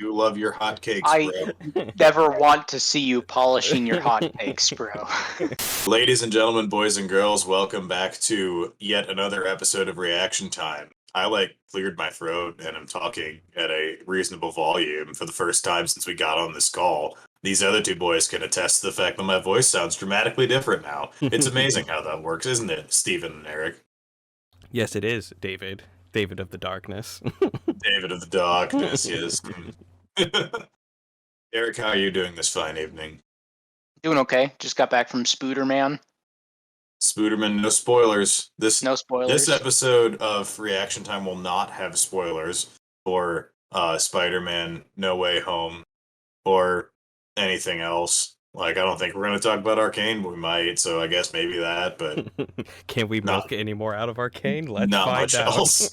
do love your hot cakes, I bro. never want to see you polishing your hot cakes, bro. Ladies and gentlemen, boys and girls, welcome back to yet another episode of Reaction Time. I cleared my throat and I'm talking at a reasonable volume for the first time since we got on this call. These other two boys can attest to the fact that my voice sounds dramatically different now. It's amazing how that works, isn't it, Stephen and Eric? Yes, it is, David. David of the Darkness. David of the Darkness, yes. Eric, how are you doing this fine evening? Doing okay. Just got back from Spooderman. Spooderman, no spoilers. No spoilers. This episode of Reaction Time will not have spoilers for Spider-Man No Way Home or anything else. I don't think we're going to talk about Arcane, but we might, so I guess maybe that, but Can we not, milk any more out of Arcane? Let's not find much out. else.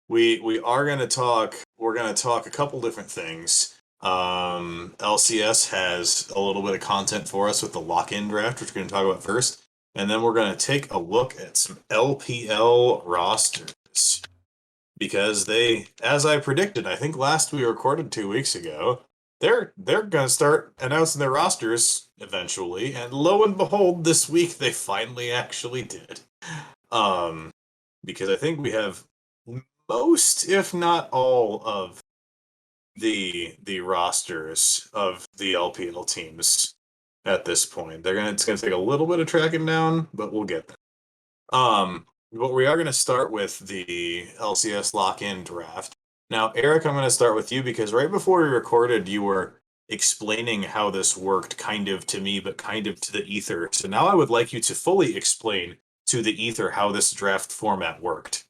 We are going to talk, we're going to talk a couple different things. LCS has a little bit of content for us with the lock-in draft, which we're going to talk about first. And then we're going to take a look at some LPL rosters. Because they, as I predicted, I think last we recorded 2 weeks ago, they're going to start announcing their rosters eventually. And lo and behold, this week they finally actually did. Because I think we have most, if not all, of the rosters of the LPL teams at this point. It's gonna take a little bit of tracking down, but we'll get there. But we are gonna start with the LCS lock-in draft. Now, Eric, I'm gonna start with you because right before we recorded, you were explaining how this worked kind of to me, but kind of to the ether. So now I would like you to fully explain to the ether how this draft format worked.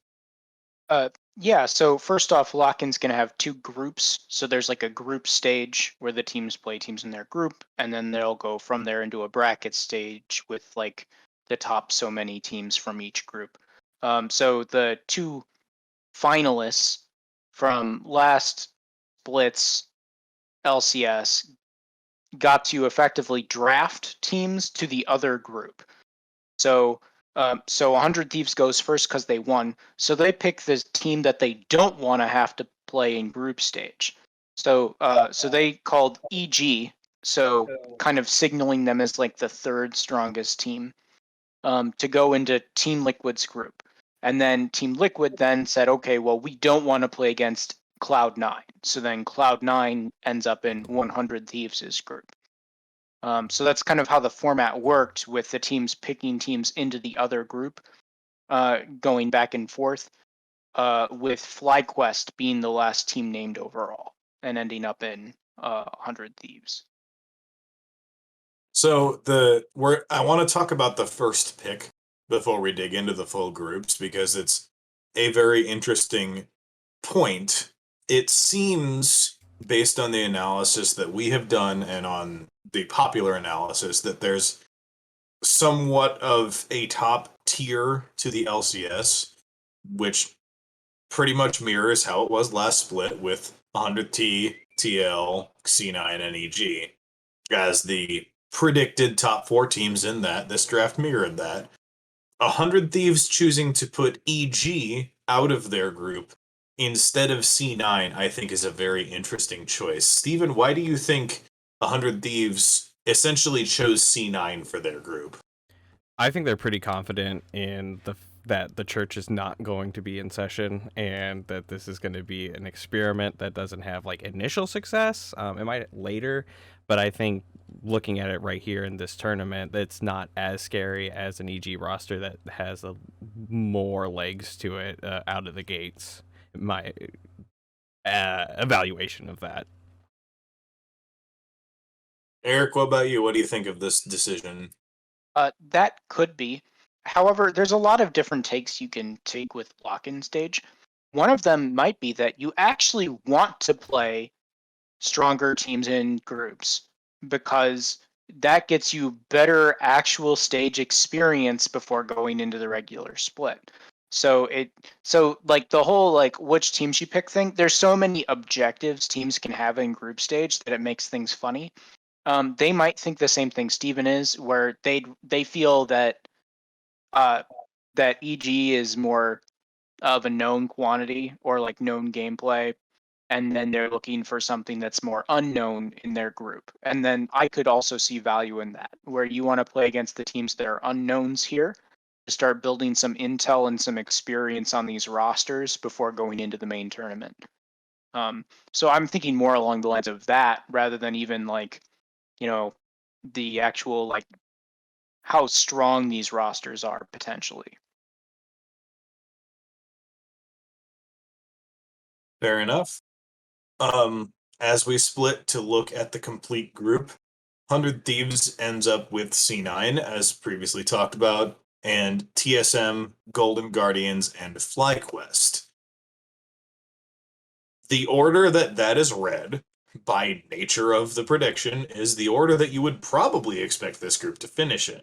Yeah, so first off, lock-in's going to have two groups. So there's a group stage where the teams play teams in their group, and then they'll go from there into a bracket stage with the top so many teams from each group. So the two finalists from last splits LCS got to effectively draft teams to the other group. So 100 Thieves goes first because they won. So they pick this team that they don't want to have to play in group stage. So they called EG, so kind of signaling them as the third strongest team, to go into Team Liquid's group. And then Team Liquid then said, okay, well, we don't want to play against Cloud9. So then Cloud9 ends up in 100 Thieves' group. So that's kind of how the format worked, with the teams picking teams into the other group, going back and forth, with FlyQuest being the last team named overall and ending up in 100 Thieves. So I want to talk about the first pick before we dig into the full groups because it's a very interesting point. It seems, based on the analysis that we have done and on the popular analysis, that there's somewhat of a top tier to the LCS, which pretty much mirrors how it was last split with 100T, TL, C9, and EG as the predicted top 4 teams in that. This draft mirrored that. 100 Thieves choosing to put EG out of their group instead of C9, I think, is a very interesting choice. Steven, why do you think 100 Thieves essentially chose C9 for their group? I think they're pretty confident in that the church is not going to be in session and that this is going to be an experiment that doesn't have initial success. It might later, but I think looking at it right here in this tournament, it's not as scary as an EG roster that has more legs to it out of the gates. My evaluation of that. Eric, what about you? What do you think of this decision? That could be. However, there's a lot of different takes you can take with lock-in stage. One of them might be that you actually want to play stronger teams in groups because that gets you better actual stage experience before going into the regular split. So the whole which teams you pick thing, there's so many objectives teams can have in group stage that it makes things funny. They might think the same thing Steven is, where they feel that that EG is more of a known quantity or like known gameplay, and then they're looking for something that's more unknown in their group. And then I could also see value in that, where you want to play against the teams that are unknowns here to start building some intel and some experience on these rosters before going into the main tournament. So I'm thinking more along the lines of that rather than even like, the actual like how strong these rosters are potentially. Fair enough. As we split to look at the complete group, 100 Thieves ends up with C9, as previously talked about, and TSM, Golden Guardians, and FlyQuest. The order that is read, by nature of the prediction, is the order that you would probably expect this group to finish in.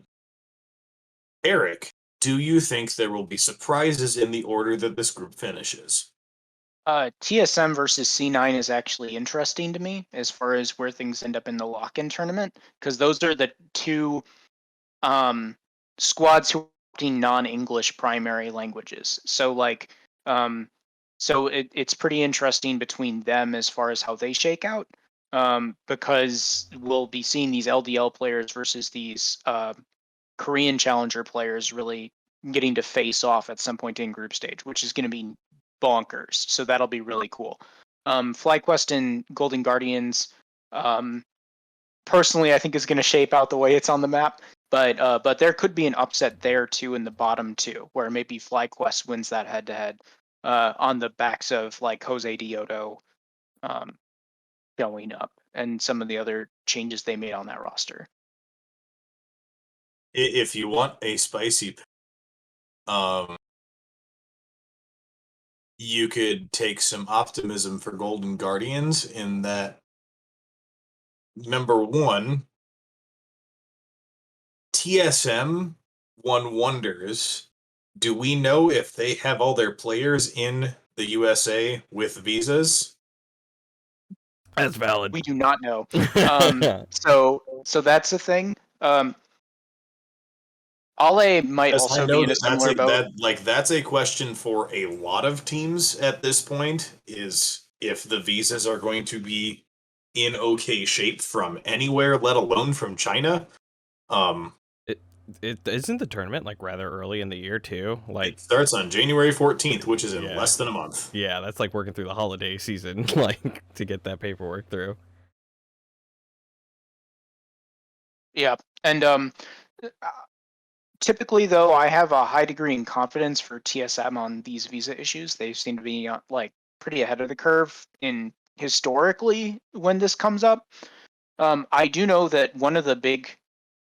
Eric, do you think there will be surprises in the order that this group finishes? TSM versus C9 is actually interesting to me as far as where things end up in the lock-in tournament, because those are the two squads who are non-English primary languages. So like, it's pretty interesting between them as far as how they shake out, because we'll be seeing these LDL players versus these Korean challenger players really getting to face off at some point in group stage, which is going to be bonkers. So that'll be really cool. FlyQuest and Golden Guardians, personally, I think is going to shape out the way it's on the map. But there could be an upset there too in the bottom two, where maybe FlyQuest wins that head-to-head on the backs of like Jose Dioto going up and some of the other changes they made on that roster. If you want a spicy, you could take some optimism for Golden Guardians in that, number one, TSM won wonders. Do we know if they have all their players in the USA with visas? That's valid. We do not know. So that's the thing. Ale might Yes, also I know be in a that similar boat. that's a question for a lot of teams at this point, is if the visas are going to be in okay shape from anywhere, let alone from China. It isn't the tournament like rather early in the year too. Like It starts on January 14th, which is in Yeah. less than a month. yeah, that's like working through the holiday season, like to get that paperwork through. Yeah, and typically though, I have a high degree in confidence for TSM on these visa issues. They seem to be like pretty ahead of the curve in historically when this comes up. I do know that one of the big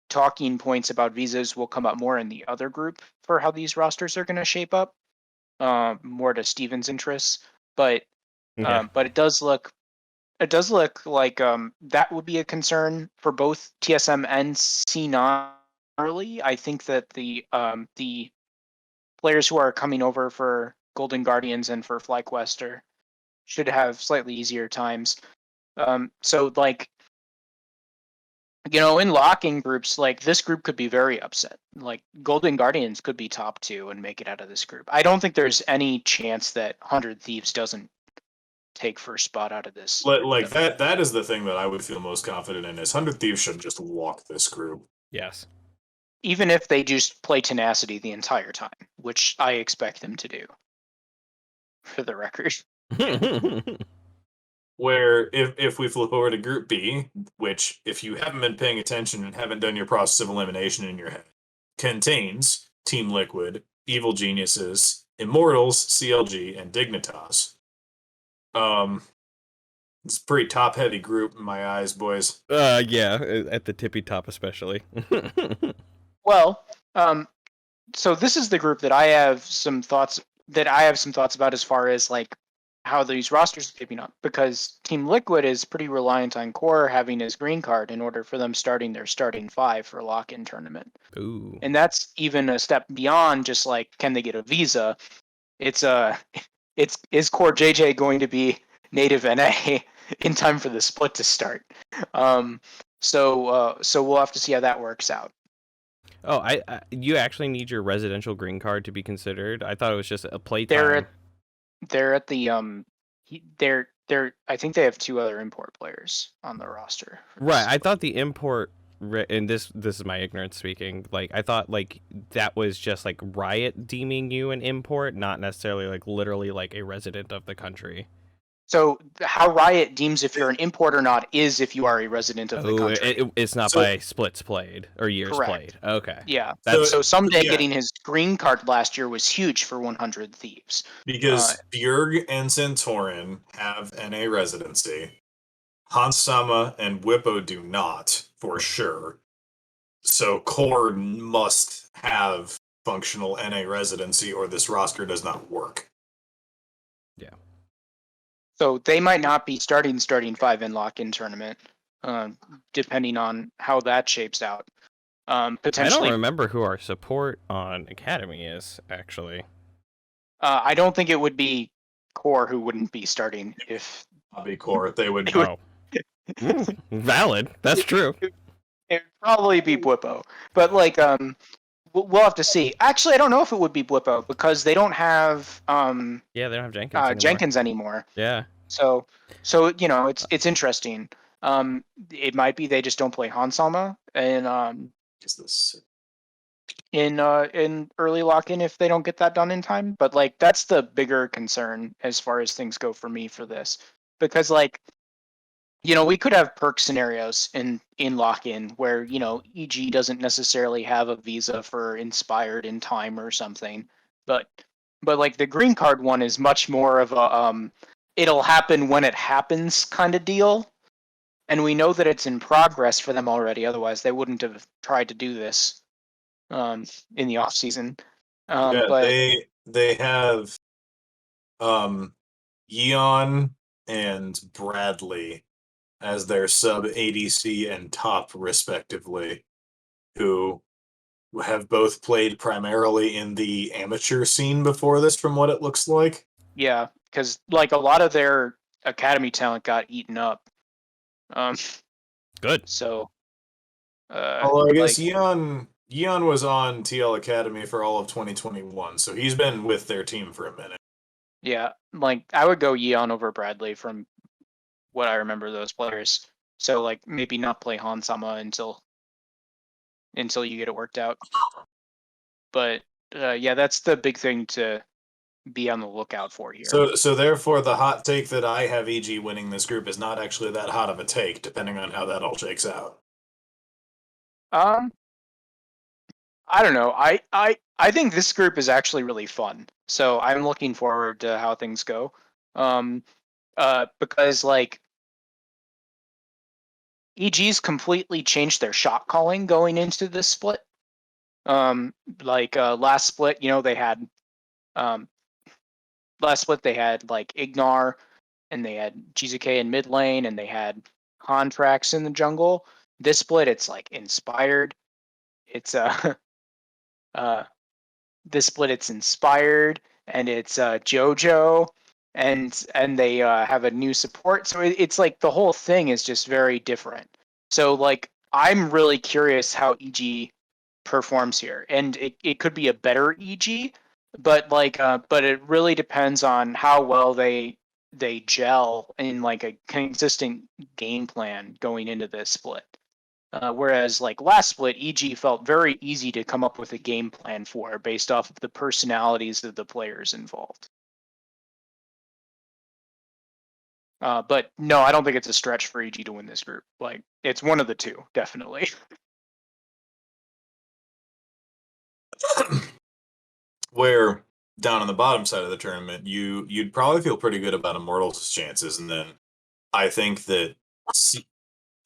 talking points about visas will come up more in the other group for how these rosters are going to shape up, more to Steven's interests. But Yeah. but it does look like that would be a concern for both TSM and C9 early. I think that the players who are coming over for Golden Guardians and for FlyQuest should have slightly easier times. So like, in locking groups, like this group could be very upset. Like Golden Guardians could be top 2 and make it out of this group. I don't think there's any chance that 100 Thieves doesn't take first spot out of this. Like that is the thing that I would feel most confident in, is 100 Thieves should just walk this group. Yes. Even if they just play tenacity the entire time, which I expect them to do, for the record. Where if we flip over to Group B, which if you haven't been paying attention and haven't done your process of elimination in your head, contains Team Liquid, Evil Geniuses, Immortals, CLG, and Dignitas. It's a pretty top-heavy group in my eyes, boys. Yeah, at the tippy top especially. Well, so this is the group that I have some thoughts about as far as like how these rosters are shaping up, because Team Liquid is pretty reliant on Core having his green card in order for them starting their starting 5 for lock-in tournament. Ooh. And that's even a step beyond just like, can they get a visa? It's is Core JJ going to be native NA in time for the split to start? So we'll have to see how that works out. Oh, you actually need your residential green card to be considered. I thought it was just a They're playtime. they're at the they're I think they have 2 other import players on the roster for Right. this. I thought the import, and this is my ignorance speaking. Like I thought like that was just like Riot deeming you an import, not necessarily like literally like a resident of the country. So how Riot deems if you're an import or not is if you are a resident of the Oh, country. it's not So by splits played or years Correct. played. Okay. Yeah. so So someday yeah, getting his green card last year was huge for 100 Thieves. because Bjerg and Centauran have NA residency. Hansama and Whippo do not, for sure. So Core must have functional NA residency or this roster does not work. Yeah. So they might not be starting 5 in lock-in tournament, depending on how that shapes out. I don't Potentially, remember who our support on Academy is actually. I don't think it would be Core who wouldn't be starting if Hobby Core, they would. it would. Oh, valid. That's true. It would probably be Bwippo, but like we'll have to see. Actually, I don't know if it would be Bwippo because they don't have Yeah, they don't have Jenkins anymore. Jenkins anymore. Yeah. So you know it's interesting. It might be they just don't play Hansama and Is this in early lock-in if they don't get that done in time. But like that's the bigger concern as far as things go for me for this, because like we could have perk scenarios in lock-in where EG doesn't necessarily have a visa for inspired in time or something, but like the green card one is much more of a it'll happen when it happens kind of deal, and we know that it's in progress for them already. Otherwise, they wouldn't have tried to do this in the off season. yeah, But they have Yeon and Bradley as their sub ADC and top respectively, who have both played primarily in the amateur scene before this from what it looks like. yeah, because like a lot of their academy talent got eaten up. Good. So Although I guess like Yeon was on TL Academy for all of 2021, so he's been with their team for a minute. yeah, like I would go Yeon over Bradley from what I remember those players. So like maybe not play Hansama until you get it worked out. But yeah, that's the big thing to be on the lookout for here. So therefore, the hot take that I have EG winning this group is not actually that hot of a take, depending on how that all shakes out. I don't know. I think this group is actually really fun. So I'm looking forward to how things go. Because like EG's completely changed their shot calling going into this split. Last split, they had last split they had like Ignar and they had Jizuke in mid lane and they had contracts in the jungle. This split it's like inspired. It's this split it's inspired and it's JoJo and they have a new support. So it's like the whole thing is just very different. So like I'm really curious how EG performs here, and it could be a better EG, but but it really depends on how well they gel in like a consistent game plan going into this split. Whereas like last split, EG felt very easy to come up with a game plan for based off of the personalities of the players involved. But no, I don't think it's a stretch for EG to win this group. Like it's one of the two, definitely. Where down on the bottom side of the tournament, you'd probably feel pretty good about Immortals' chances, and then I think that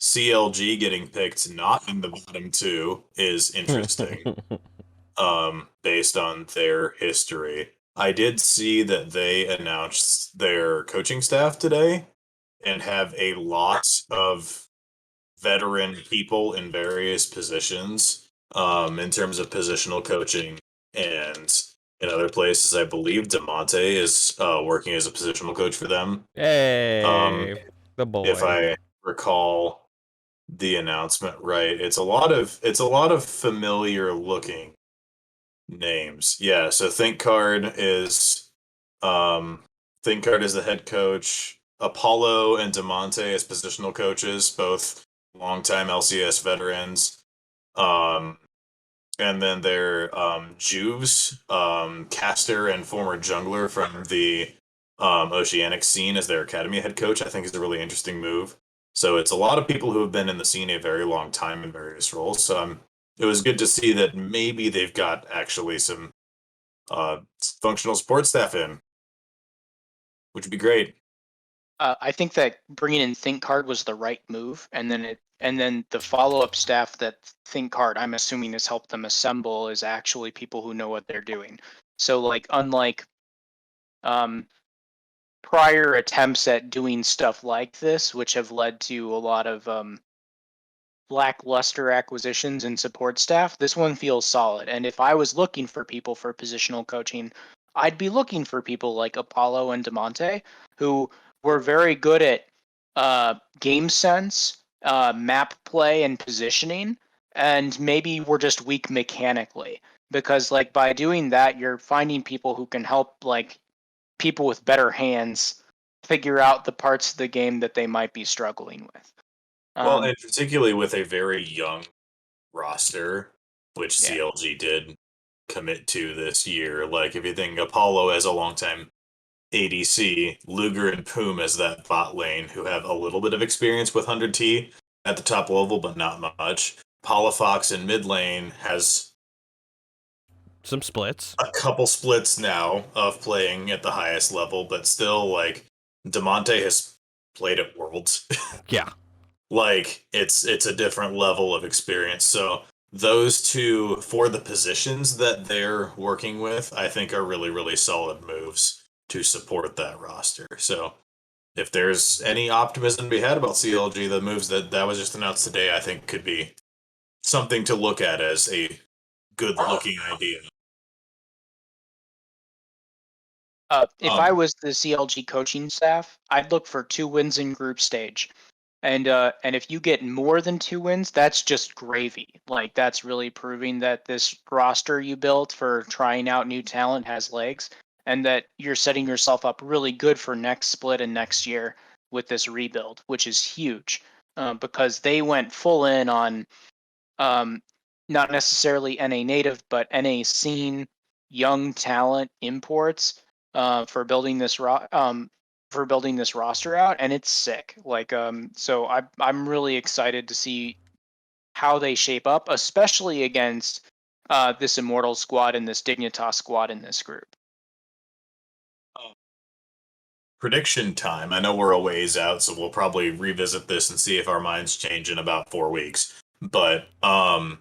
CLG getting picked not in the bottom two is interesting. Based on their history. I did see that they announced their coaching staff today and have a lot of veteran people in various positions in terms of positional coaching, and in other places I believe Demonte is working as a positional coach for them. Hey, the boy. If I recall the announcement right. It's a lot of familiar looking names. Yeah, so Think Card is the head coach. Apollo and Demonte as positional coaches, both longtime LCS veterans. Um, and then their Juves, caster and former jungler from the Oceanic scene as their academy head coach, I think is a really interesting move. So it's a lot of people who have been in the scene a very long time in various roles. So it was good to see that maybe they've got actually some functional support staff in, which would be great. I think that bringing in Think Card was the right move, and then the follow up staff that Think Card, I'm assuming, has helped them assemble is actually people who know what they're doing. So like unlike um, prior attempts at doing stuff like this, which have led to a lot of lackluster acquisitions and support staff, this one feels solid. And if I was looking for people for positional coaching, I'd be looking for people like Apollo and Demonte, who were very good at game sense, map play, and positioning, and maybe were just weak mechanically. Because like by doing that, you're finding people who can help like people with better hands figure out the parts of the game that they might be struggling with. Well, and particularly with a very young roster, which Yeah. CLG did commit to this year. Like if you think Apollo as a longtime ADC, Luger and Poom as that bot lane who have a little bit of experience with 100T at the top level, but not much. Palafox in mid lane has Some splits. a couple splits now of playing at the highest level, but still like Demonte has played at Worlds. Yeah. Like it's a different level of experience. So those two for the positions that they're working with, I think are really, really solid moves to support that roster. So if there's any optimism to be had about CLG, the moves that was just announced today, I think could be something to look at as a good looking idea. If I was the CLG coaching staff, I'd look for 2 wins in group stage. And if you get more than 2 wins, that's just gravy. Like that's really proving that this roster you built for trying out new talent has legs, and that you're setting yourself up really good for next split and next year with this rebuild, which is huge because they went full in on um, not necessarily NA native, but NA scene young talent imports for building this for building this roster out, and it's sick. Like so I'm really excited to see how they shape up, especially against this Immortal squad and this Dignitas squad in this group. Prediction time. I know we're a ways out, so we'll probably revisit this and see if our minds change in about 4 weeks. But 8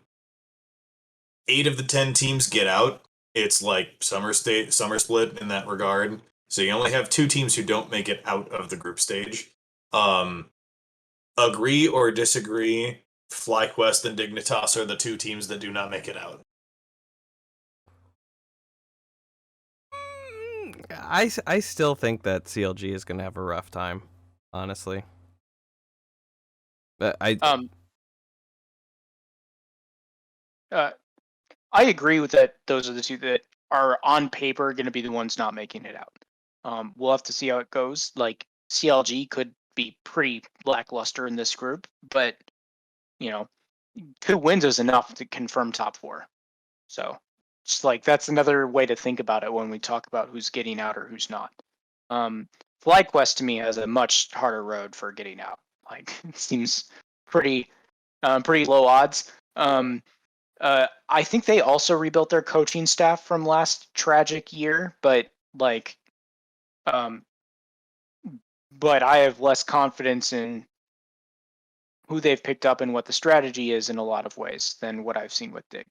of the 10 teams get out. It's like summer split in that regard. So you only have 2 teams who don't make it out of the group stage. Agree or disagree? FlyQuest and Dignitas are the 2 teams that do not make it out. I still think that CLG is going to have a rough time, honestly. But I agree with that. Those are the 2 that are on paper going to be the ones not making it out. We'll have to see how it goes. Like CLG could be pretty lackluster in this group, but 2 wins is enough to confirm top 4. So it's like that's another way to think about it when we talk about who's getting out or who's not. FlyQuest to me has a much harder road for getting out. Like it seems pretty low odds. I think they also rebuilt their coaching staff from last tragic year, but like, but I have less confidence in who they've picked up and what the strategy is in a lot of ways than what I've seen with Dig.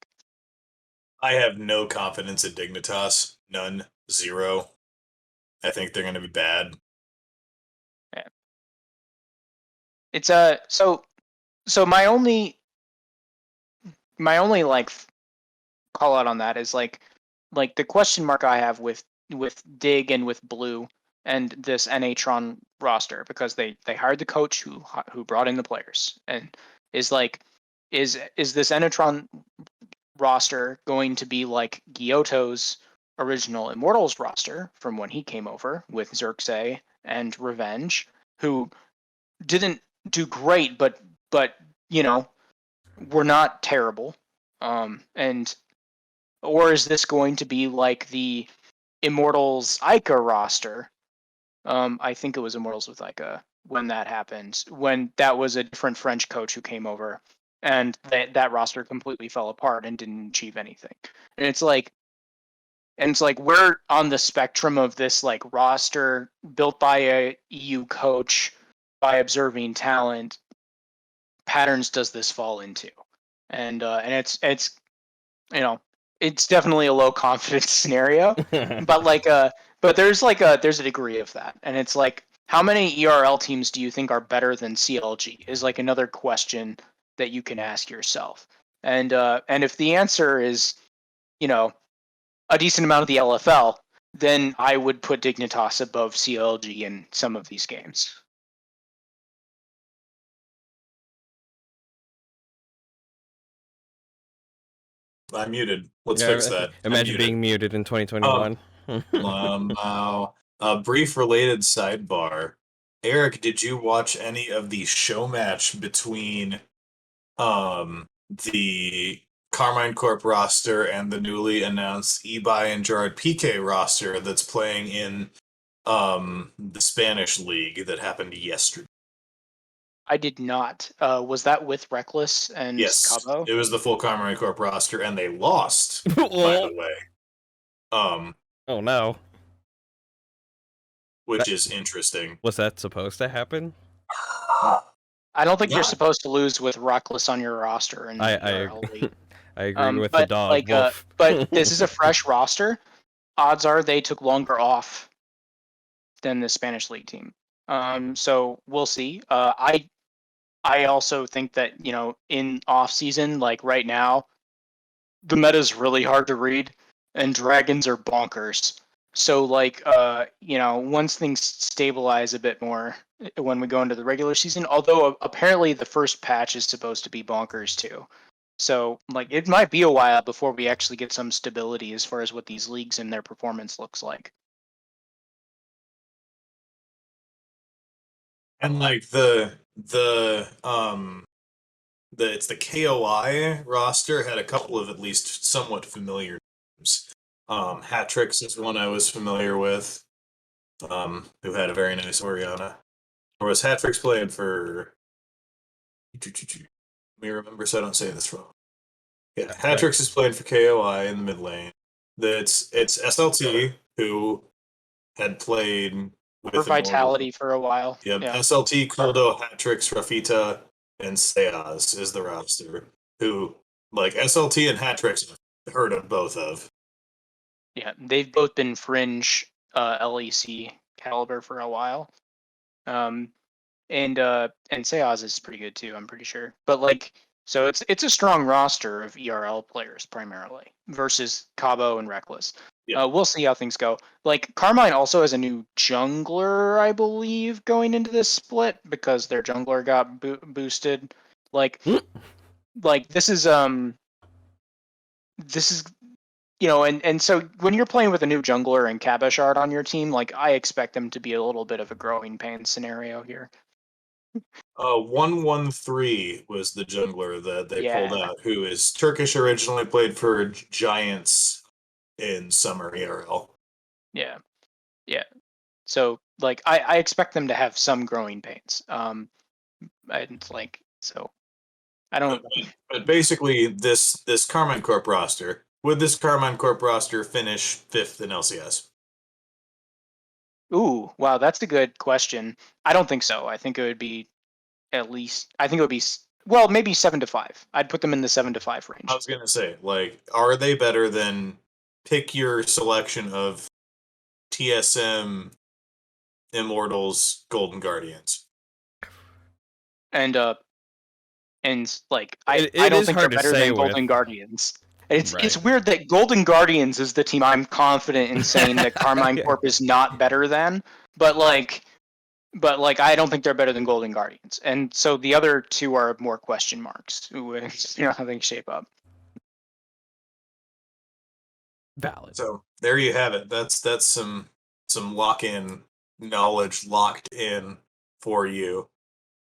I have no confidence in Dignitas. None. 0. I think they're going to be bad. Yeah. It's so my only like call out on that is like the question mark I have with Dig and with Blue and this NHron roster, because they hired the coach who brought in the players, and is like, is this Enetron roster going to be like Gyoto's original Immortals roster from when he came over with Xerxes and Revenge, who didn't do great, but you know, were not terrible. And or is this going to be like the Immortals Ica roster? I think it was Immortals with Ica when that happened, when that was a different French coach who came over, and that roster completely fell apart and didn't achieve anything. And it's like we're on the spectrum of this like roster built by a EU coach by observing talent patterns does this fall into, and it's you know, it's definitely a low confidence scenario, but there's a degree of that, and it's like, how many ERL teams do you think are better than CLG is like another question that you can ask yourself, and if the answer is, you know, a decent amount of the LFL, then I would put Dignitas above CLG in some of these games. I'm muted. Let's fix that. Imagine being muted in 2021. A brief related sidebar. Eric, did you watch any of the show match between the Carmine Corp roster and the newly announced Ebi and Gerard PK roster that's playing in the Spanish league that happened yesterday? I did not. Was that with Reckless and Yes, Cabo? it was the full Carmine Corp roster, and they lost, by the way. Oh no. Which is interesting. Was that supposed to happen? I don't think you're supposed to lose with Reckless on your roster. And I agree with the dog. Like, but this is a fresh roster. Odds are they took longer off than the Spanish league team. So we'll see. I also think that, you know, in off season, like right now, the meta is really hard to read, and dragons are bonkers. So like, you know, once things stabilize a bit more when we go into the regular season, although apparently the first patch is supposed to be bonkers too. So like, it might be a while before we actually get some stability as far as what these leagues and their performance looks like. And like it's the KOI roster had a couple of at least somewhat familiar names. Hatrix is one I was familiar with, who had a very nice Oriana. Or was Hatrix playing for? Let me remember so I don't say this wrong. Yeah, Hatrix is playing for KOI in the mid lane. It's SLT who had played with For Vitality for a while. Yep, Yeah. SLT, Koldo, Hatrix, Rafita, and Seaz is the roster. Who, like, SLT and Hatrix, I've heard of both of. Yeah, they've both been fringe LEC caliber for a while. And Seaz is pretty good too, I'm pretty sure. But like, so it's a strong roster of ERL players primarily versus Cabo and Reckless. Yeah. We'll see how things go. Like, Carmine also has a new jungler, I believe, going into this split because their jungler got boosted. Like, this is you know, and so when you're playing with a new jungler and Cabashard on your team, like, I expect them to be a little bit of a growing pain scenario here. 113 was the jungler that they pulled out, who is Turkish originally, played for Giants in Summer ERL. Yeah. So like, I expect them to have some growing pains. And like, so I don't. But basically, this Carmine Corp roster, would this Carmine Corp roster finish 5th in LCS? Ooh, wow, that's a good question. I don't think so. I think it would be at least. I think it would be, well, maybe 7-5. I'd put them in the 7-5 range. I was gonna say, like, are they better than, pick your selection of TSM, Immortals, Golden Guardians? And like, I don't think they're better than Golden Guardians. It's weird that Golden Guardians is the team I'm confident in saying that Carmine Corp is not better than, but like, But like, I don't think they're better than Golden Guardians, and so the other two are more question marks. How things shape up. Valid. So there you have it. That's some lock-in knowledge locked in for you.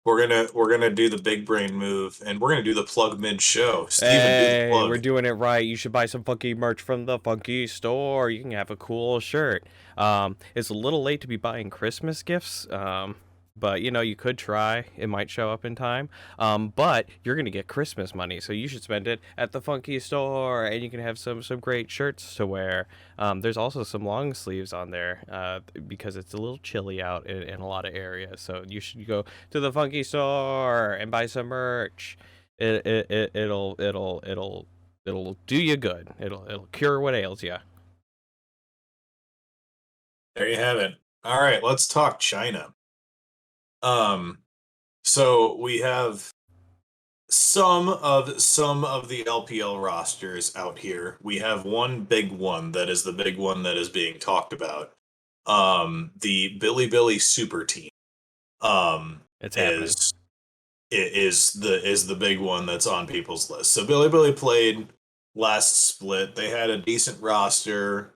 We're gonna do the big brain move, and we're gonna do the plug mid show. Steven, do the Hey, plug. we're doing it right. You should buy some funky merch from the funky store. You can have a cool shirt. It's a little late to be buying Christmas gifts. But you could try. It might show up in time. But you're gonna get Christmas money, so you should spend it at the funky store, and you can have some great shirts to wear. There's also some long sleeves on there, because it's a little chilly out in a lot of areas. So you should go to the funky store and buy some merch. It'll do you good. It'll cure what ails you. There you have it. All right, let's talk China. So we have some of the LPL rosters out here. We have one big one that is the big one that is being talked about. The Billy Super Team. It's happening. is the big one that's on people's list. So Billy played last split. They had a decent roster.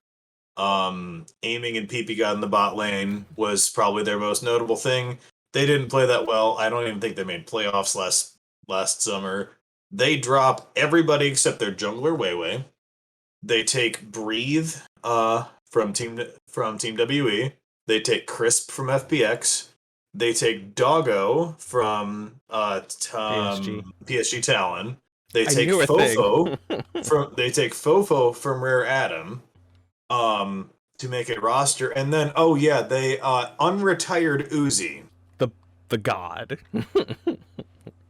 Aiming and PP God in the bot lane was probably their most notable thing. They didn't play that well. I don't even think they made playoffs last summer. They drop everybody except their jungler Weiwei. They take Breathe from Team WE. They take Crisp from FPX. They take Doggo from PSG Talon. They I take knew a Fofo thing. from Rare Atom to make a roster, and then they unretired Uzi. the god.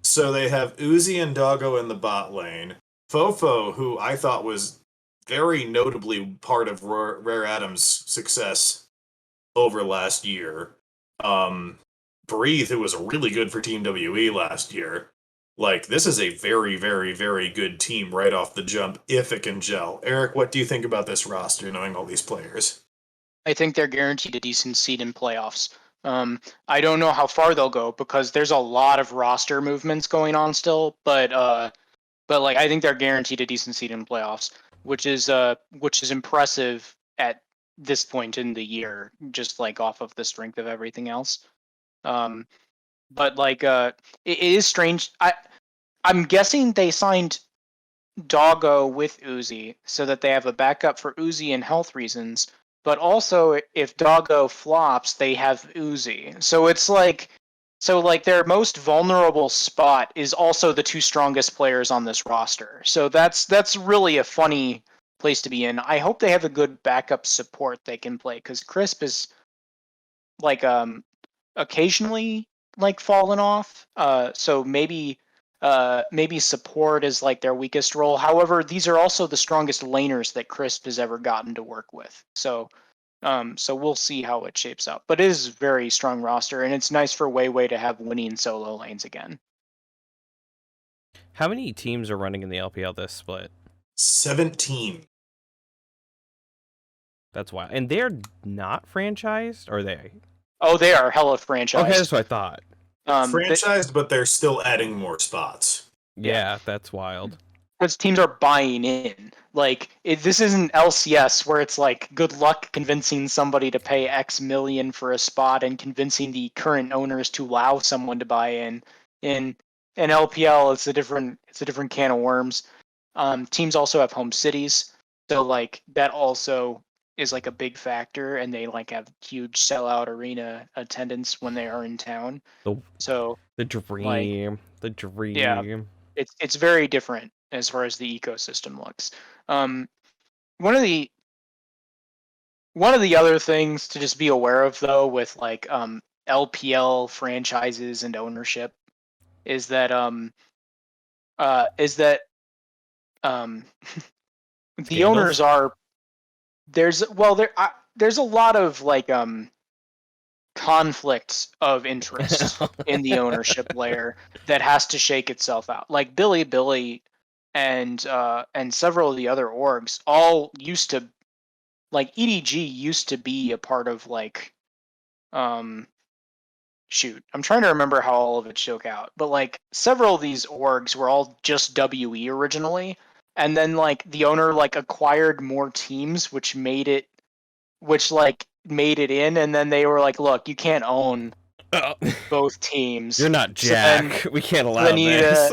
So they have Uzi and Doggo in the bot lane. Fofo, who I thought was very notably part of Rare Atom's success over last year. Breathe, who was really good for Team WE last year. Like, this is a very, very, very good team right off the jump, if it can gel. Eric, what do you think about this roster, knowing all these players? I think they're guaranteed a decent seed in playoffs. I don't know how far they'll go because there's a lot of roster movements going on still, but like, I think they're guaranteed a decent seed in playoffs, which is impressive at this point in the year, just like off of the strength of everything else. But like, it is strange. I'm guessing they signed Doggo with Uzi so that they have a backup for Uzi and health reasons. But also, if Doggo flops, they have Uzi. So it's like, their most vulnerable spot is also the two strongest players on this roster. So that's really a funny place to be in. I hope they have a good backup support they can play, because Crisp is like occasionally like fallen off. So maybe support is like their weakest role. However, these are also the strongest laners that Crisp has ever gotten to work with. So we'll see how it shapes up. But it is a very strong roster, and it's nice for Weiwei to have winning solo lanes again. How many teams are running in the LPL this split? 17. That's wild. And they're not franchised, or are they? Oh, they are hella franchised. Okay, that's what I thought. Franchised, but they're still adding more spots. Yeah, that's wild. Because teams are buying in. Like, this isn't LCS where it's like good luck convincing somebody to pay X million for a spot and convincing the current owners to allow someone to buy in. In LPL, it's a different can of worms. Teams also have home cities, so like that also is like a big factor, and they like have huge sellout arena attendance when they are in town. So the dream. yeah, it's very different as far as the ecosystem looks. One of the other things to just be aware of, though, with like LPL franchises and ownership is that the owners are there's a lot of like conflicts of interest in the ownership layer that has to shake itself out. Like Billy and several of the other orgs all used to, like, EDG used to be a part of like shoot, I'm trying to remember how all of it shook out, but like several of these orgs were all just WE originally, and then like the owner like acquired more teams, which made it in, and then they were like, look, you can't own Oh, both teams. you're not So then- Jack. We can't so allow then you need this.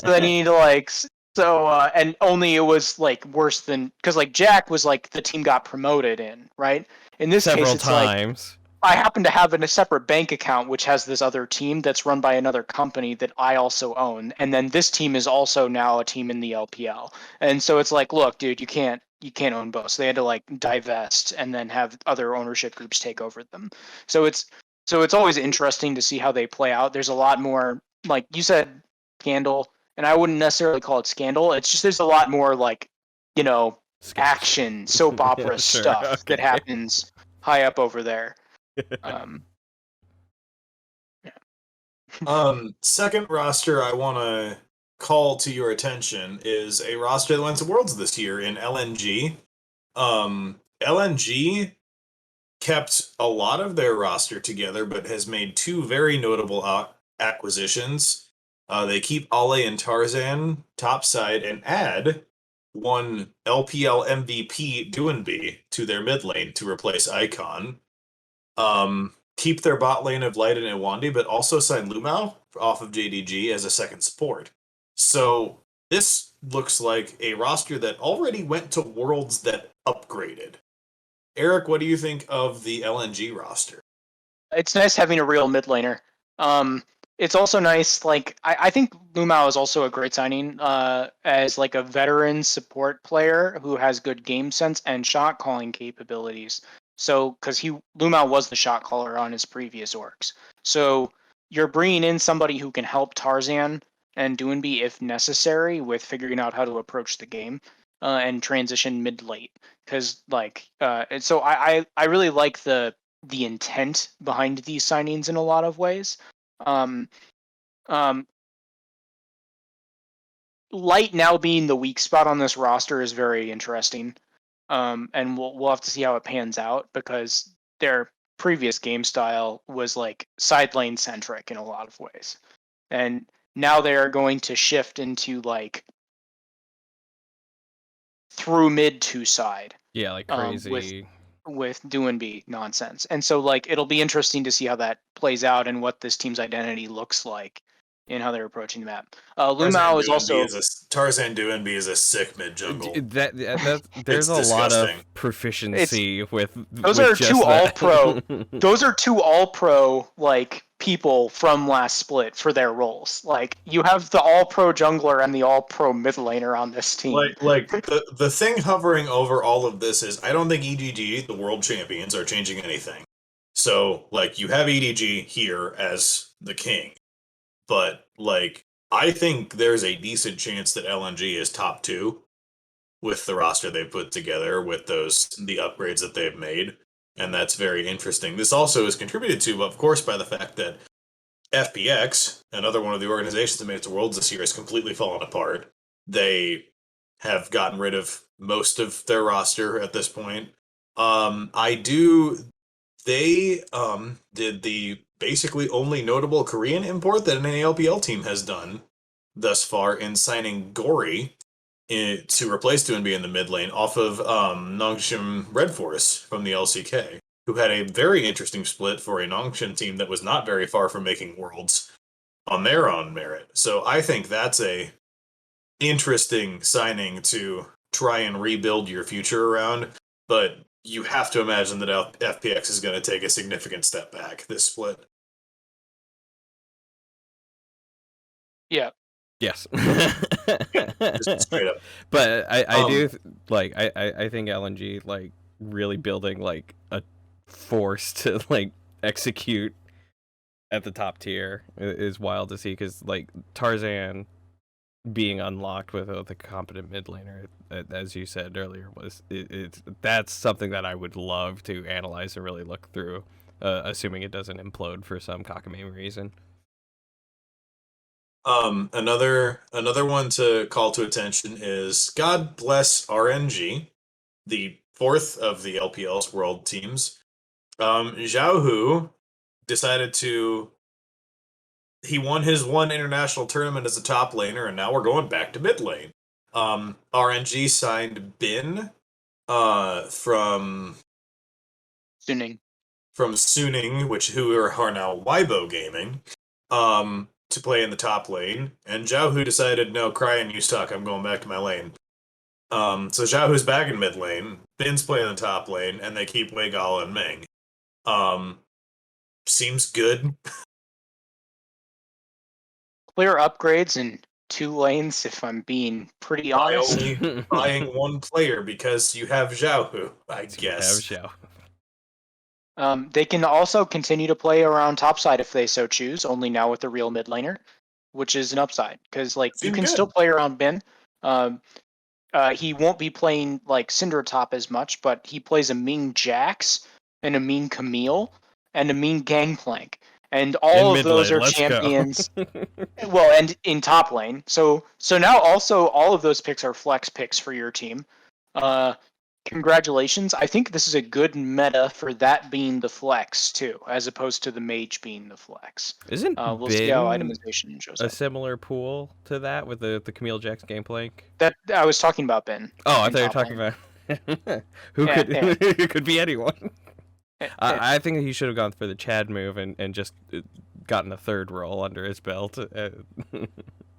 So then you need to like and only it was like worse than because like Jack was like the team got promoted in, right? In this Several case, it's like times. I happen to have a separate bank account which has this other team that's run by another company that I also own, and then this team is also now a team in the LPL. And so it's like, look, dude, you can't own both. So they had to like divest and then have other ownership groups take over them. So it's always interesting to see how they play out. There's a lot more, like you said, scandal, and I wouldn't necessarily call it scandal. It's just there's a lot more like, Sketch. action, soap opera Sure, stuff that okay. happens high up over there. Second roster I want to call to your attention is a roster that went to Worlds this year in LNG. LNG kept a lot of their roster together, but has made two very notable acquisitions. They keep Ale and Tarzan topside and add one LPL MVP Duanby to their mid lane to replace Icon. Keep their bot lane of Light and Iwandi, but also sign Lumao off of JDG as a second support. So this looks like a roster that already went to Worlds that upgraded. Eric, what do you think of the LNG roster? It's nice having a real mid laner. It's also nice, like I think Lumao is also a great signing as like a veteran support player who has good game sense and shot calling capabilities. So, because Lumao was the shot caller on his previous orgs, so you're bringing in somebody who can help Tarzan and Duanby if necessary with figuring out how to approach the game and transition mid late. Because so I really like the intent behind these signings in a lot of ways. Um, Light now being the weak spot on this roster is very interesting. And we'll have to see how it pans out because their previous game style was like side lane centric in a lot of ways. And now they are going to shift into like through mid to side. Yeah, like crazy. With Duanby nonsense. And so like it'll be interesting to see how that plays out and what this team's identity looks like and how they're approaching the map. Lumao is also Tarzan Duanby is a sick mid jungle. There's a lot of proficiency with those with are just two that. all pro. Those are two all pro like people from last split for their roles. Like you have the all pro jungler and the all pro mid laner on this team. Like the thing hovering over all of this is I don't think EDG, the world champions, are changing anything. So like you have EDG here as the king, but like I think there's a decent chance that LNG is top 2 with the roster they've put together with the upgrades that they've made, and that's very interesting. This also is contributed to, of course, by the fact that FPX, another one of the organizations that made it to Worlds this year, has completely fallen apart. They have gotten rid of most of their roster at this point. They did the basically only notable Korean import that an LPL team has done thus far in signing Gory to replace Duanby in the mid lane off of Nongshim Red Force from the LCK, who had a very interesting split for a Nongshim team that was not very far from making Worlds on their own merit. So I think that's a interesting signing to try and rebuild your future around, but you have to imagine that FPX is going to take a significant step back this split. Yeah. Yes. Just straight up. But I do like I think LNG like really building like a force to like execute at the top tier is wild to see, because like Tarzan being unlocked with a competent mid laner, as you said earlier, was that's something that I would love to analyze and really look through, assuming it doesn't implode for some cockamamie reason. Another one to call to attention is God bless RNG, the fourth of the LPL's world teams. Xiaohu decided to. He won his one international tournament as a top laner, and now we're going back to mid lane. RNG signed Bin from Suning. Suning, who are now Weibo Gaming, to play in the top lane. And Xiaohu decided, no, Cry and you suck. I'm going back to my lane. So Xiaohu's back in mid lane. Bin's playing the top lane, and they keep Wei Gala and Ming. Seems good. Clear upgrades in 2 lanes, if I'm being pretty By honest. only buying one player because you have Xiaohu, I guess. They can also continue to play around topside if they so choose, only now with a real mid laner, which is an upside. Because like you can still play around Bin. He won't be playing like Cinder top as much, but he plays a Ming Jax and a Ming Camille and a Ming Gangplank. And all of those are champions. Well, and in top lane. So now also all of those picks are flex picks for your team. Congratulations. I think this is a good meta for that being the flex too, as opposed to the mage being the flex. Isn't we'll see how itemization shows a up. similar pool to that with the Camille Jax gameplay? That I was talking about Ben. Oh, I thought you were talking about who could be anyone. I think he should have gone for the Chad move and just gotten a third role under his belt.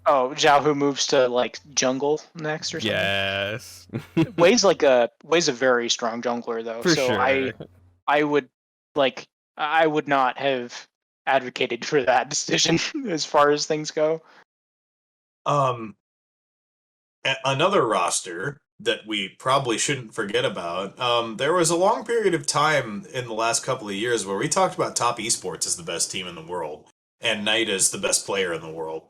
Oh, Xiaohu moves to like jungle next or something. Yes. Wei's a very strong jungler though. For so sure. I would not have advocated for that decision as far as things go. Another roster that we probably shouldn't forget about. There was a long period of time in the last couple of years where we talked about Top Esports as the best team in the world, and Knight as the best player in the world.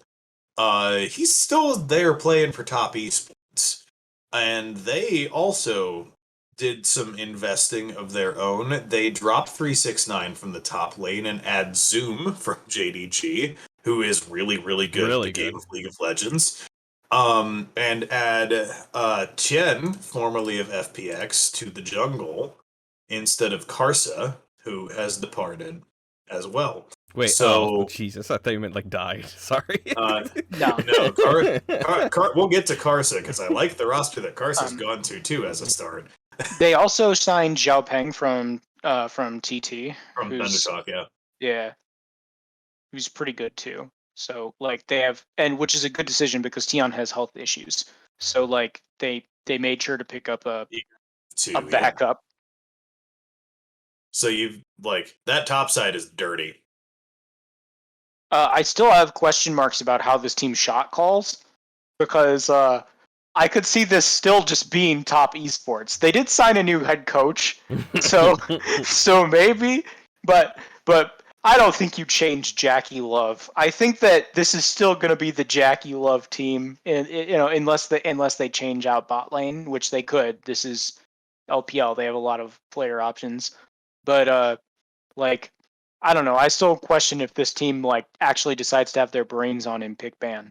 He's still there playing for Top Esports, and they also did some investing of their own. They dropped 369 from the top lane and add Zoom from JDG, who is really, really good at the game of League of Legends. And add Chen, formerly of FPX, to the jungle instead of Karsa, who has departed as well. Wait, so Jesus, I thought you meant like died. Sorry. No, we'll get to Karsa because I like the roster that Karsa's gone to too as a start. They also signed Zhao Peng from TT. From Thundertalk, yeah. Yeah. Who's pretty good too. So like they have, and which is a good decision because Tion has health issues. So like they made sure to pick up a backup. Yeah. So you've like that top side is dirty. I still have question marks about how this team shot calls because I could see this still just being Top Esports. They did sign a new head coach, so maybe, but I don't think you change Jackie Love. I think that this is still going to be the Jackie Love team, unless they change out bot lane, which they could. This is LPL; they have a lot of player options, but like I don't know. I still question if this team like actually decides to have their brains on and pick ban.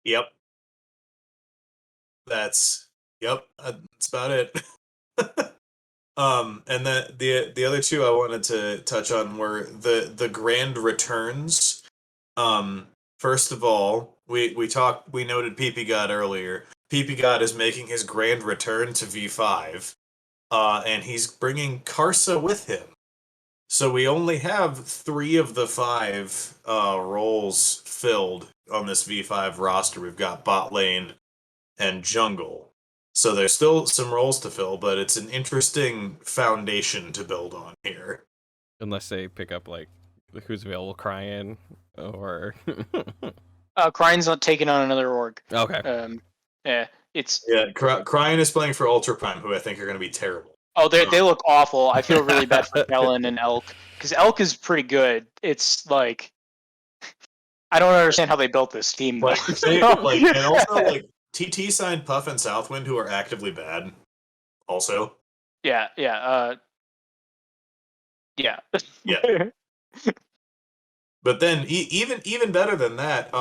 Yep. That's about it. And the other two I wanted to touch on were the grand returns. First of all, we noted PP God earlier. PP God is making his grand return to V5, and he's bringing Karsa with him. So we only have 3 of the 5 roles filled on this V5 roster. We've got bot lane and jungle. So there's still some roles to fill, but it's an interesting foundation to build on here. Unless they pick up like who's available, Cryin or Cryan's not taking on another org. Okay. Cryin is playing for Ultra Prime, who I think are going to be terrible. Oh, they look awful. I feel really bad for Kellen and Elk because Elk is pretty good. It's like I don't understand how they built this team. And also like TT signed Puff and Southwind, who are actively bad. Also. Yeah. But then even better than that,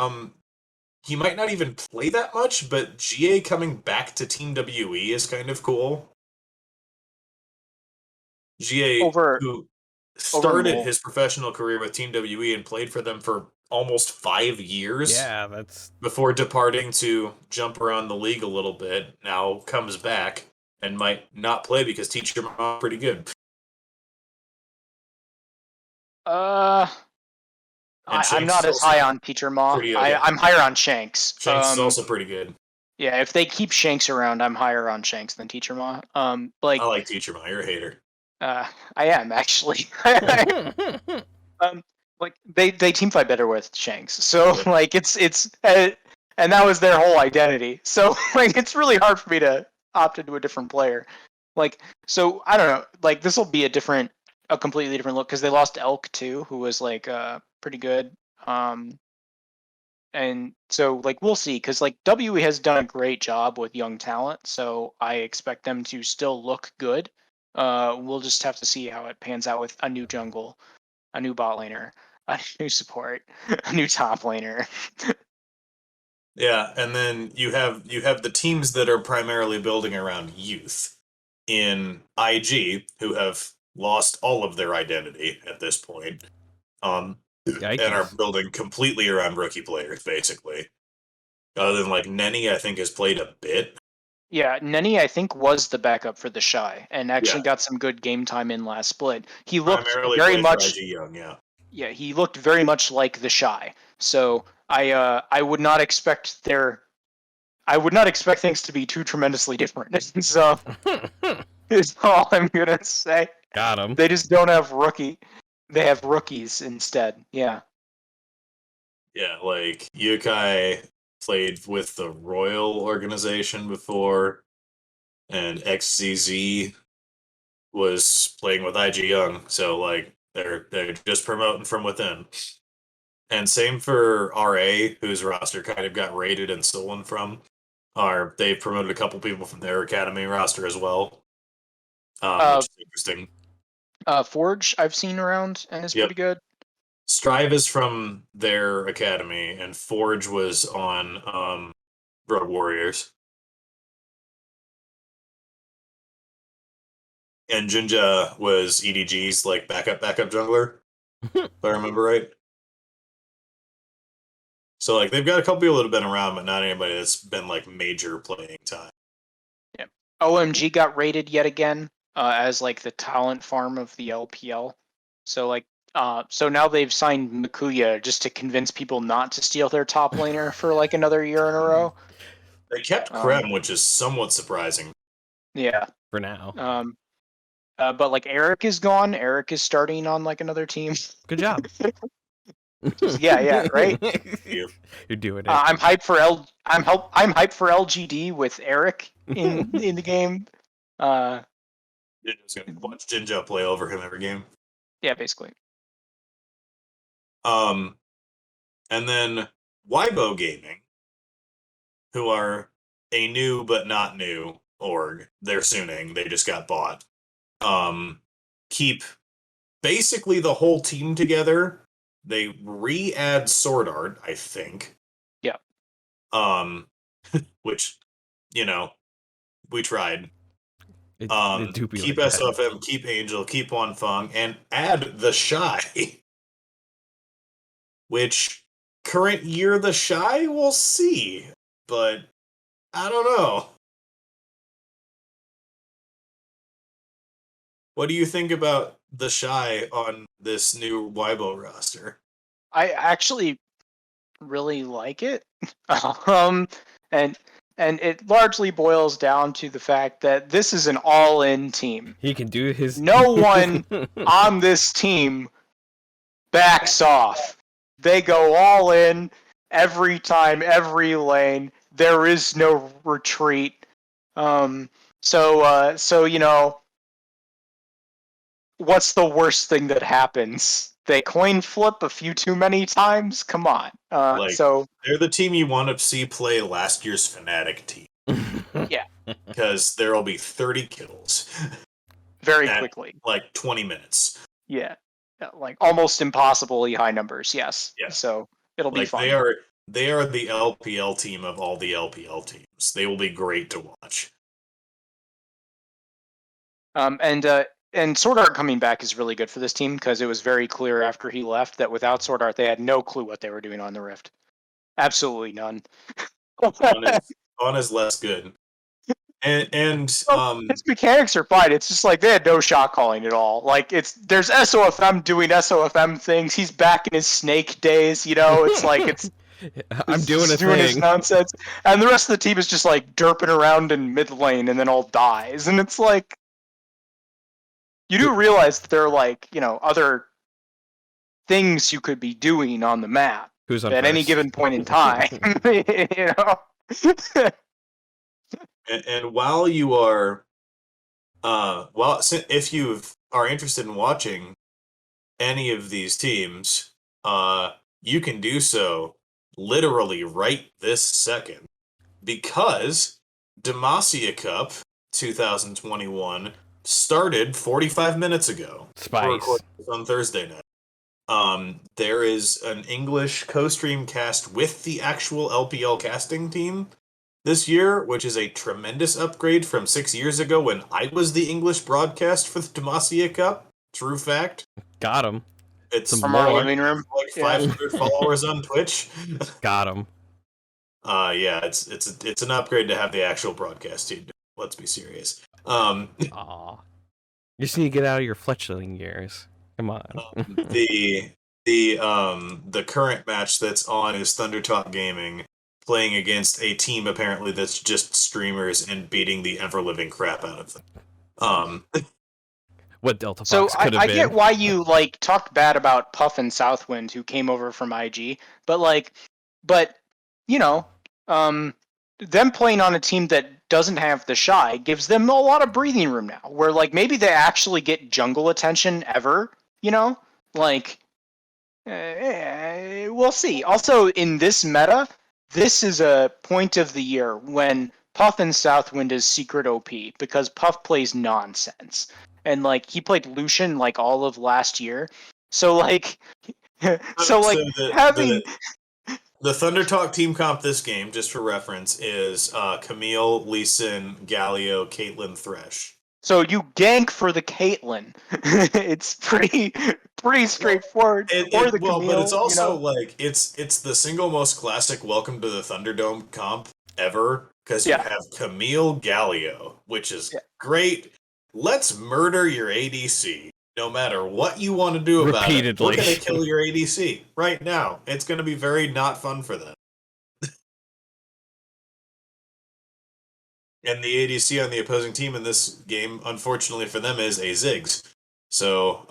he might not even play that much, but GA coming back to Team WE is kind of cool. GA started Mole. his professional career with Team WE and played for them for almost 5 years. Yeah, that's Before departing to jump around the league a little bit. Now comes back and might not play because Teacher Ma pretty good. I'm Shanks not is as also high on Teacher Ma. pretty good, yeah. I'm higher on Shanks. Shanks is also pretty good. Yeah, if they keep Shanks around, I'm higher on Shanks than Teacher Ma. I like Teacher Ma. You're a hater. I am actually. Like they team fight better with Shanks, so Yeah. like it's and that was their whole identity. So like it's really hard for me to opt into a different player. Like so I don't know. Like this will be a completely different look because they lost Elk too, who was like pretty good. And so like we'll see because like WE has done a great job with young talent, so I expect them to still look good. We'll just have to see how it pans out with a new jungle, a new bot laner, a new support, a new top laner. Yeah, and then you have the teams that are primarily building around youth in IG, who have lost all of their identity at this point, and are yikes. building completely around rookie players, basically. Other than like Nenny, I think has played a bit. Yeah, Nenny I think was the backup for the Shy and actually Yeah. got some good game time in last split. He looked Primarily very played for much IG Young, yeah. yeah, he looked very much like the Shy. So I would not expect things to be too tremendously different. So is all I'm gonna say. Got him. They just don't have they have rookies instead. Yeah. Yeah, like Yukai played with the Royal organization before, and XZZ was playing with IG Young, so like they're just promoting from within. And same for RA, whose roster kind of got raided and stolen from. They've promoted a couple people from their academy roster as well, which is interesting. Forge I've seen around and is Yep. pretty good. Strive is from their academy, and Forge was on Rogue Warriors. And Jinja was EDG's like backup jungler, if I remember right. So like they've got a couple people that have been around, but not anybody that's been like major playing time. Yeah. OMG got rated yet again as like the talent farm of the LPL. So like so now they've signed Makuya just to convince people not to steal their top laner for like another year in a row. They kept Krem, which is somewhat surprising. Yeah. For now. But like Eric is gone. Eric is starting on like another team. Good job. Yeah, right. You're doing it. I'm hyped for I'm hyped for LGD with Eric in the game. Jinja's gonna watch Jinja play over him every game. Yeah, basically. And then Weibo Gaming, who are a new but not new org. They're Suning. They just got bought. Keep basically the whole team together. They re-add Sword Art, I think. Yeah. Which, you know, we tried. It do be Keep like that. SOFM, keep Angel, keep Wanfeng, and add the Shy. Which current year the Shy we'll see, but I don't know. What do you think about the Shy on this new Weibo roster? I actually really like it. And it largely boils down to the fact that this is an all-in team. He can do his. No one on this team backs off. They go all in every time, every lane. There is no retreat. So you know, what's the worst thing that happens? They coin flip a few too many times. Come on. So they're the team you want to see play last year's Fnatic team. Yeah. Because there'll be 30 kills. Very quickly. Like 20 minutes. Yeah. Like almost impossibly high numbers, yes. Yeah. So it'll be fun. They are the LPL team of all the LPL teams. They will be great to watch. And and Sword Art coming back is really good for this team because it was very clear after he left that without Sword Art, they had no clue what they were doing on the Rift. Absolutely none. On is less good. And His mechanics are fine. It's just like they had no shot calling at all. Like there's SOFM doing SOFM things. He's back in his snake days, you know. It's like I'm doing a doing his thing. nonsense, and the rest of the team is just like derping around in mid lane and then all dies, and it's like you do realize that there are like other things you could be doing on the map Who's on at any first? given point in time. you know. and while you are if you are interested in watching any of these teams, you can do so literally right this second, because Demacia Cup 2021 started 45 minutes ago. Spice. We're recording this on Thursday night. There is an English co-stream cast with the actual LPL casting team this year, which is a tremendous upgrade from 6 years ago when I was the English broadcast for the Demacia Cup. True fact. Got him. It's From our living room. like 500 followers on Twitch. Got him. Yeah, it's an upgrade to have the actual broadcast team. Let's be serious. Aw. You just need to get out of your fletchling years. Come on. The current match that's on is Thunder Talk Gaming playing against a team apparently that's just streamers and beating the ever living crap out of them. What Delta So Fox could have I been. get why you like talked bad about Puff and Southwind who came over from IG, but them playing on a team that doesn't have the Shy gives them a lot of breathing room now, where like maybe they actually get jungle attention ever, like we'll see. Also in this meta, this is a point of the year when Puff and Southwind is secret OP because Puff plays nonsense. And like he played Lucian like all of last year. So like having the Thunder Talk team comp this game, just for reference, is Camille, Lee Sin, Galio, Caitlyn, Thresh. So you gank for the Caitlyn. It's pretty straightforward. Camille, but it's also like it's the single most classic Welcome to the Thunderdome comp ever, because you have Camille Galio, which is great. Let's murder your ADC. No matter what you want to do about it, we're going to kill your ADC right now. It's going to be very not fun for them. And the ADC on the opposing team in this game, unfortunately for them, is a Ziggs. So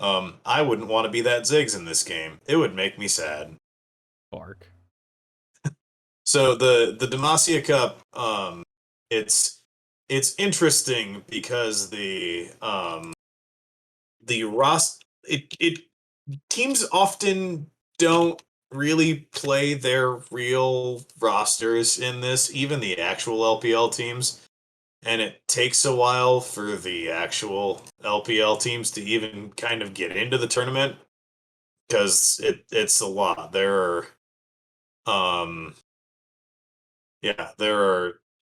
I wouldn't want to be that Ziggs in this game. It would make me sad. Bark. So the Demacia Cup, it's interesting because the teams often don't really play their real rosters in this, even the actual LPL teams. And it takes a while for the actual LPL teams to even kind of get into the tournament, because it's a lot. There are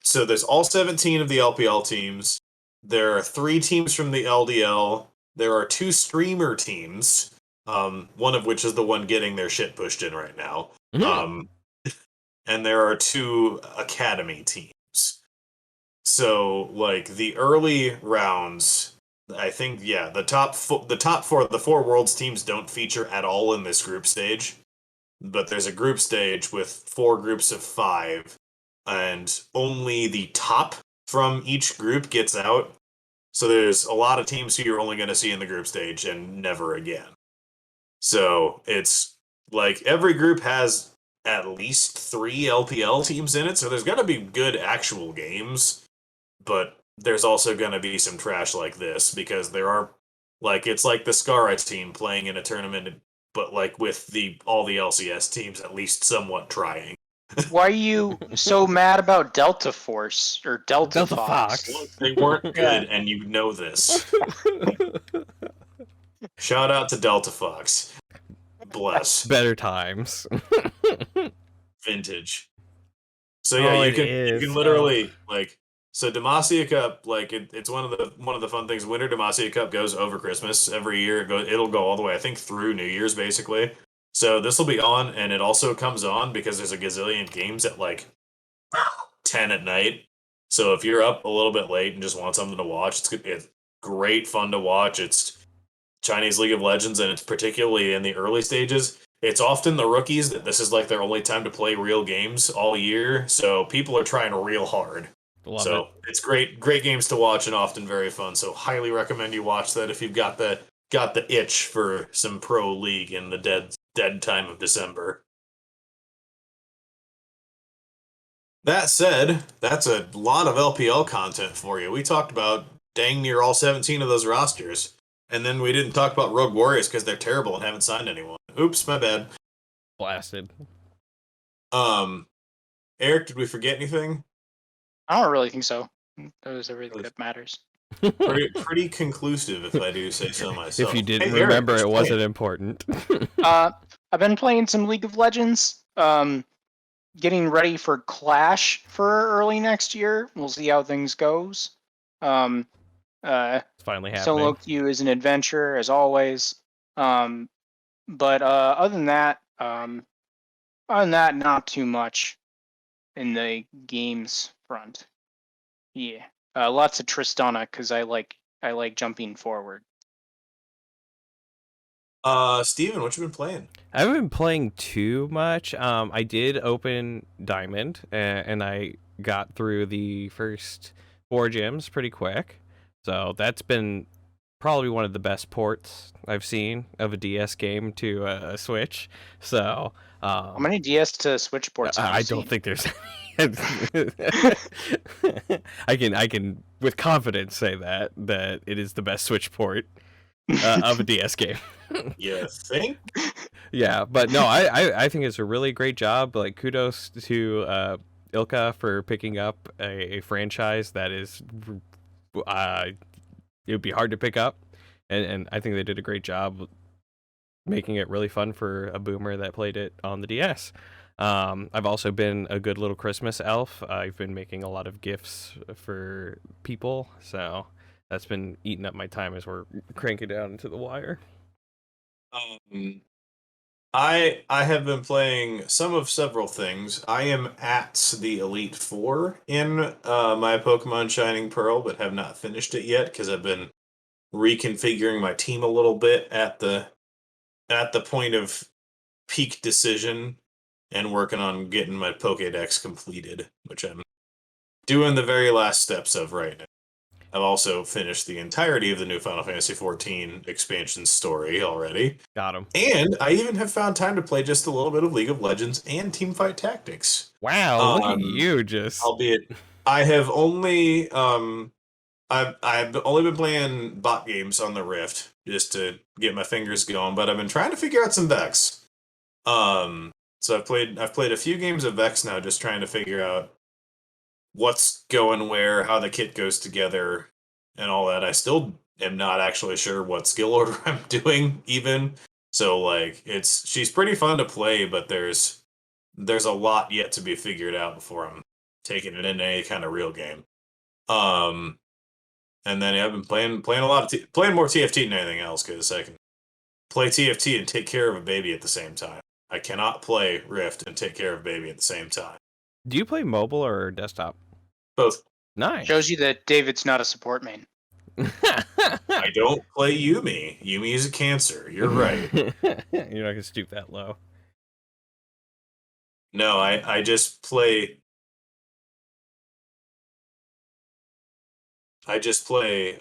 so there's all 17 of the LPL teams. There are 3 teams from the LDL. There are 2 streamer teams, one of which is the one getting their shit pushed in right now. Mm-hmm. And there are 2 academy teams. So, like, the early rounds, I think, the top 4, the 4 Worlds teams don't feature at all in this group stage. But there's a group stage with 4 groups of 5, and only the top from each group gets out. So there's a lot of teams who you're only going to see in the group stage and never again. So it's like every group has at least 3 LPL teams in it, so there's going to be good actual games, but there's also going to be some trash like this, because there are, like, it's like the Scarra team playing in a tournament, but like with all the LCS teams at least somewhat trying. Why are you so mad about Delta Force or Delta Fox? Look, they weren't good, and you know this. Shout out to Delta Fox. Bless. Better times. Vintage. So yeah, you can literally like So Demacia Cup, like it's one of the fun things. Winter Demacia Cup goes over Christmas every year. It'll go all the way, I think, through New Year's basically. So this will be on, and it also comes on because there's a gazillion games at like 10 at night. So if you're up a little bit late and just want something to watch, it's great fun to watch. It's Chinese League of Legends, and it's particularly in the early stages. It's often the rookies that this is like their only time to play real games all year. So people are trying real hard. Love So it. it's great games to watch and often very fun. So highly recommend you watch that if you've got the itch for some pro league in the dead time of December. That said, that's a lot of LPL content for you. We talked about dang near all 17 of those rosters. And then we didn't talk about Rogue Warriors because they're terrible and haven't signed anyone. Oops, my bad. Blasted. Eric, did we forget anything? I don't really think so. That was everything that matters. Pretty conclusive, if I do say so myself. If you didn't Hey, Eric, remember, what it you wasn't playing? important. I've been playing some League of Legends. Getting ready for Clash for early next year. We'll see how things goes. It's finally happening. Solo queue is an adventure as always. But other than that, not too much in the games front. Yeah, lots of Tristana because I like jumping forward. Steven, what you been playing? I haven't been playing too much. I did open Diamond, and I got through the first 4 gyms pretty quick. So that's been probably one of the best ports I've seen of a DS game to a Switch. So How many DS to Switch ports have you I seen? don't think there's I can with confidence say that it is the best Switch port of a DS game. You think? Yeah, but no, I think it's a really great job. Like, kudos to Ilka for picking up a franchise that is it would be hard to pick up, and I think they did a great job making it really fun for a boomer that played it on the DS. I've also been a good little Christmas elf. I've been making a lot of gifts for people, so that's been eating up my time as we're cranking down into the wire. I have been playing some of several things. I am at the Elite Four in my Pokemon Shining Pearl, but have not finished it yet because I've been reconfiguring my team a little bit at the point of peak decision and working on getting my Pokédex completed, which I'm doing the very last steps of right now. I've also finished the entirety of the new Final Fantasy XIV expansion story already. Got him. And I even have found time to play just a little bit of League of Legends and Teamfight Tactics. Wow, look at you just. Albeit, I have only I've only been playing bot games on the Rift just to get my fingers going, but I've been trying to figure out some Vex. So I've played a few games of Vex now, just trying to figure out what's going where, how the kit goes together, and all that. I still am not actually sure what skill order I'm doing, even. So like, she's pretty fun to play, but there's a lot yet to be figured out before I'm taking it into any kind of real game. And then I've been playing a lot of playing more TFT than anything else because I can play TFT and take care of a baby at the same time. I cannot play Rift and take care of a baby at the same time. Do you play mobile or desktop? Both. Nice. Shows you that David's not a support main. I don't play Yumi. Yumi is a cancer. You're right. You're not gonna stoop that low. No, I just play. I just play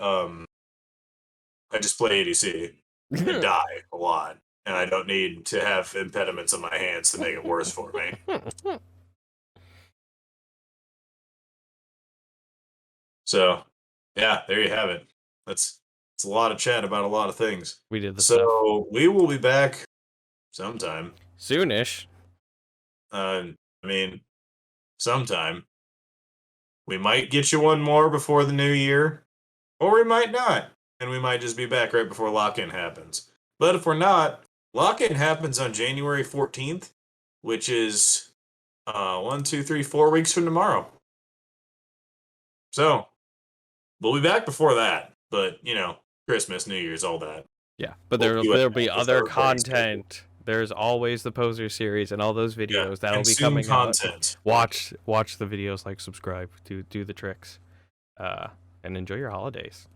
ADC and die a lot, and I don't need to have impediments on my hands to make it worse for me. So, yeah, there you have it. It's a lot of chat about a lot of things. We did the stuff. So we will be back sometime. Soonish. I mean, sometime. We might get you one more before the new year, or we might not, and we might just be back right before lock-in happens. But if we're not, lock-in happens on January 14th, which is 4 weeks from tomorrow. So we'll be back before that, but Christmas, New Year's, all that. Yeah, but We'll there'll do be it other our recording schedule. content. There's always the poser series and all those videos that'll be Consume coming out. content. Watch the videos, like, subscribe, do the tricks, and enjoy your holidays.